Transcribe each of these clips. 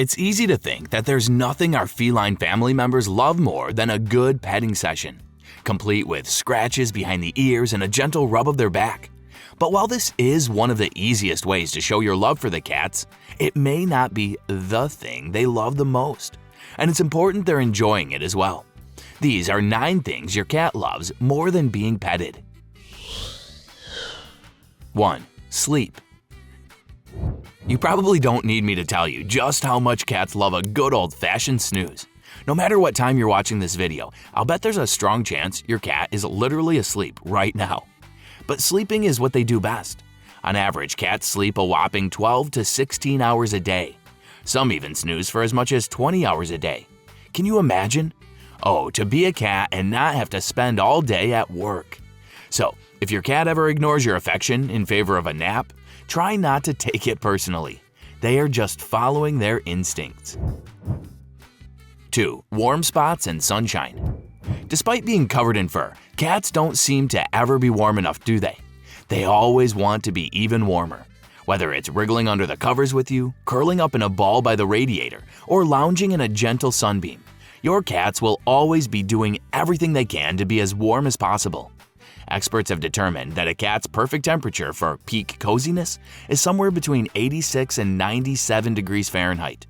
It's easy to think that there's nothing our feline family members love more than a good petting session, complete with scratches behind the ears and a gentle rub of their back. But while this is one of the easiest ways to show your love for the cats, it may not be the thing they love the most, and it's important they're enjoying it as well. These are 9 things your cat loves more than being petted. 1. Sleep. You probably don't need me to tell you just how much cats love a good old-fashioned snooze. No matter what time you're watching this video, I'll bet there's a strong chance your cat is literally asleep right now. But sleeping is what they do best. On average, cats sleep a whopping 12 to 16 hours a day. Some even snooze for as much as 20 hours a day. Can you imagine? Oh, to be a cat and not have to spend all day at work. So, if your cat ever ignores your affection in favor of a nap, try not to take it personally. They are just following their instincts. 2. Warm spots and sunshine. Despite being covered in fur, cats don't seem to ever be warm enough, do they? They always want to be even warmer. Whether it's wriggling under the covers with you, curling up in a ball by the radiator, or lounging in a gentle sunbeam, your cats will always be doing everything they can to be as warm as possible. Experts have determined that a cat's perfect temperature for peak coziness is somewhere between 86 and 97 degrees Fahrenheit.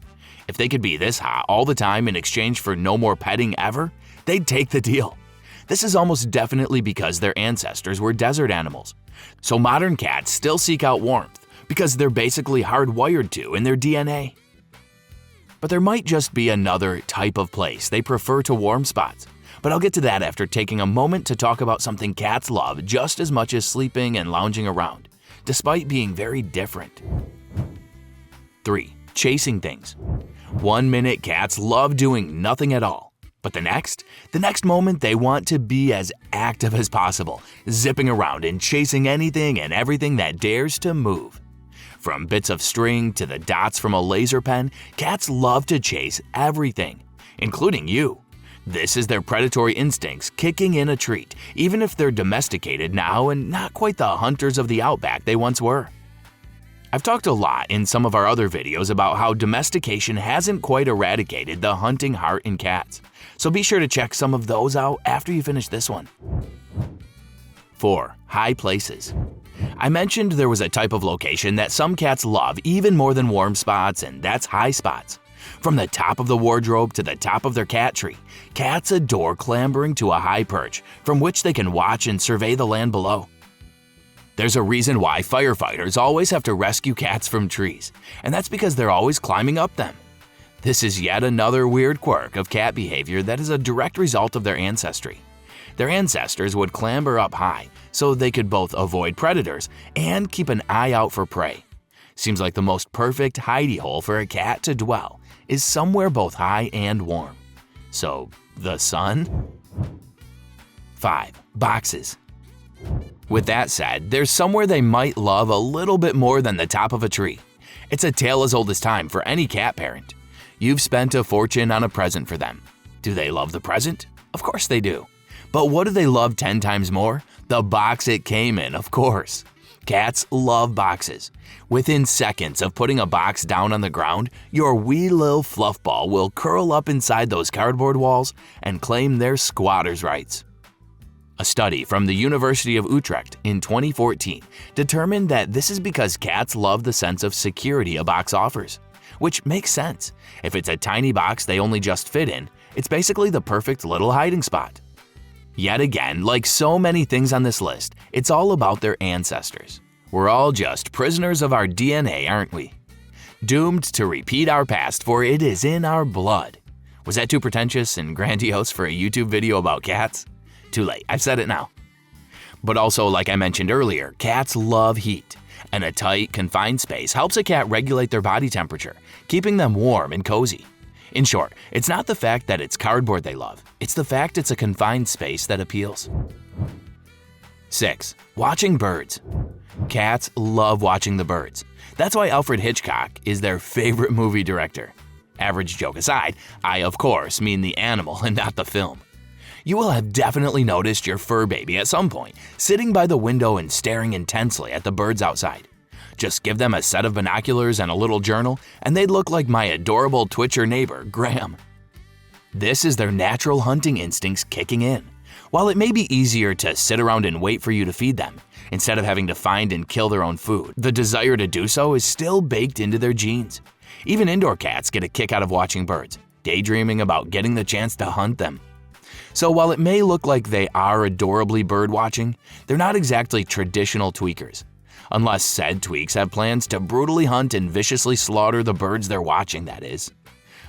If they could be this hot all the time in exchange for no more petting ever, they'd take the deal. This is almost definitely because their ancestors were desert animals. So modern cats still seek out warmth because they're basically hardwired to in their DNA. But there might just be another type of place they prefer to warm spots. But I'll get to that after taking a moment to talk about something cats love just as much as sleeping and lounging around, despite being very different. 3. Chasing things. 1 minute cats love doing nothing at all, but the next moment they want to be as active as possible, zipping around and chasing anything and everything that dares to move. From bits of string to the dots from a laser pen, cats love to chase everything, including you. This is their predatory instincts kicking in a treat, even if they're domesticated now and not quite the hunters of the outback they once were. I've talked a lot in some of our other videos about how domestication hasn't quite eradicated the hunting heart in cats, so be sure to check some of those out after you finish this one. 4. High places. I mentioned there was a type of location that some cats love even more than warm spots, and that's high spots. From the top of the wardrobe to the top of their cat tree, cats adore clambering to a high perch from which they can watch and survey the land below. There's a reason why firefighters always have to rescue cats from trees, and that's because they're always climbing up them. This is yet another weird quirk of cat behavior that is a direct result of their ancestry. Their ancestors would clamber up high so they could both avoid predators and keep an eye out for prey. Seems like the most perfect hidey hole for a cat to dwell is somewhere both high and warm. So, the sun? 5. Boxes. With that said, there's somewhere they might love a little bit more than the top of a tree. It's a tale as old as time for any cat parent. You've spent a fortune on a present for them. Do they love the present? Of course they do. But what do they love 10 times more? The box it came in, of course. Cats love boxes. Within seconds of putting a box down on the ground, your wee little fluff ball will curl up inside those cardboard walls and claim their squatter's rights. A study from the University of Utrecht in 2014 determined that this is because cats love the sense of security a box offers. Which makes sense. If it's a tiny box they only just fit in, it's basically the perfect little hiding spot. Yet again, like so many things on this list, it's all about their ancestors. We're all just prisoners of our DNA, aren't we? Doomed to repeat our past, for it is in our blood. Was that too pretentious and grandiose for a YouTube video about cats? Too late, I've said it now. But also, like I mentioned earlier, cats love heat, and a tight, confined space helps a cat regulate their body temperature, keeping them warm and cozy. In short, it's not the fact that it's cardboard they love, it's the fact it's a confined space that appeals. 6. Watching birds. Cats love watching the birds. That's why Alfred Hitchcock is their favorite movie director. Average joke aside, I of course mean the animal and not the film. You will have definitely noticed your fur baby at some point, sitting by the window and staring intensely at the birds outside. Just give them a set of binoculars and a little journal, and they'd look like my adorable Twitcher neighbor, Graham. This is their natural hunting instincts kicking in. While it may be easier to sit around and wait for you to feed them, instead of having to find and kill their own food, the desire to do so is still baked into their genes. Even indoor cats get a kick out of watching birds, daydreaming about getting the chance to hunt them. So while it may look like they are adorably bird watching, they're not exactly traditional tweakers. Unless said tweaks have plans to brutally hunt and viciously slaughter the birds they're watching, that is.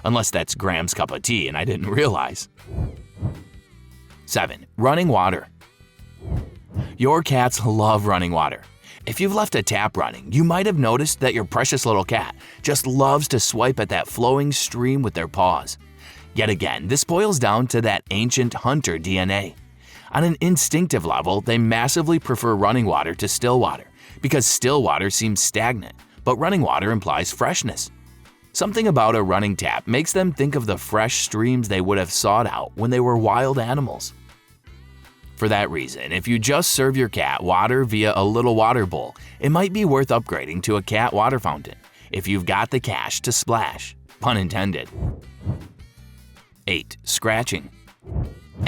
Unless that's Graham's cup of tea and I didn't realize. 7. Running water. Your cats love running water. If you've left a tap running, you might have noticed that your precious little cat just loves to swipe at that flowing stream with their paws. Yet again, this boils down to that ancient hunter DNA. On an instinctive level, they massively prefer running water to still water because still water seems stagnant, but running water implies freshness. Something about a running tap makes them think of the fresh streams they would have sought out when they were wild animals. For that reason, if you just serve your cat water via a little water bowl, it might be worth upgrading to a cat water fountain if you've got the cash to splash, pun intended. 8. Scratching.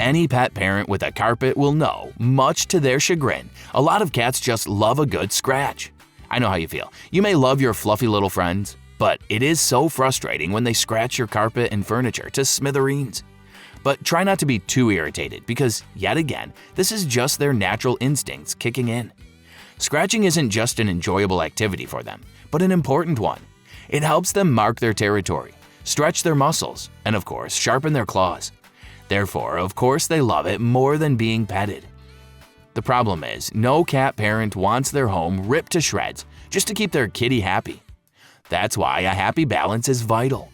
Any pet parent with a carpet will know, much to their chagrin, a lot of cats just love a good scratch. I know how you feel. You may love your fluffy little friends, but it is so frustrating when they scratch your carpet and furniture to smithereens. But try not to be too irritated because, yet again, this is just their natural instincts kicking in. Scratching isn't just an enjoyable activity for them, but an important one. It helps them mark their territory, stretch their muscles, and of course, sharpen their claws. Therefore, of course, they love it more than being petted. The problem is, no cat parent wants their home ripped to shreds just to keep their kitty happy. That's why a happy balance is vital.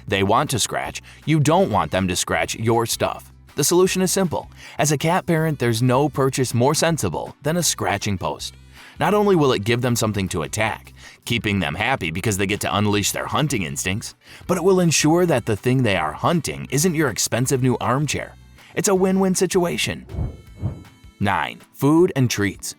They want to scratch, you don't want them to scratch your stuff. The solution is simple. As a cat parent, there's no purchase more sensible than a scratching post. Not only will it give them something to attack, keeping them happy because they get to unleash their hunting instincts, but it will ensure that the thing they are hunting isn't your expensive new armchair. It's a win-win situation. 9. Food and treats.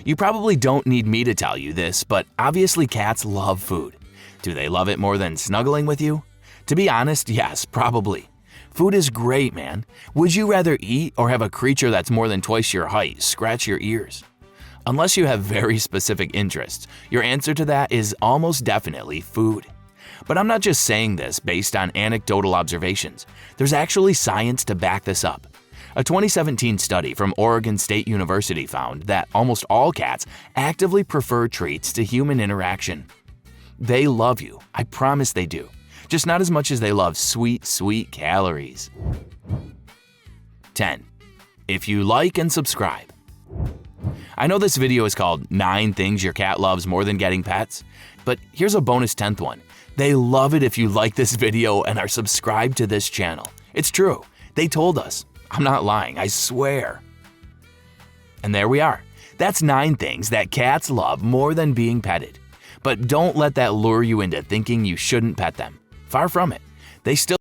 You probably don't need me to tell you this, but obviously cats love food. Do they love it more than snuggling with you? To be honest, yes, probably. Food is great, man. Would you rather eat or have a creature that's more than twice your height scratch your ears? Unless you have very specific interests, your answer to that is almost definitely food. But I'm not just saying this based on anecdotal observations. There's actually science to back this up. A 2017 study from Oregon State University found that almost all cats actively prefer treats to human interaction. They love you, I promise they do. Just not as much as they love sweet, sweet calories. 10. If you like and subscribe. I know this video is called 9 Things Your Cat Loves More Than Getting Pets, but here's a bonus 10th one. They love it if you like this video and are subscribed to this channel. It's true. They told us. I'm not lying, I swear. And there we are. That's 9 things that cats love more than being petted. But don't let that lure you into thinking you shouldn't pet them. Far from it. They still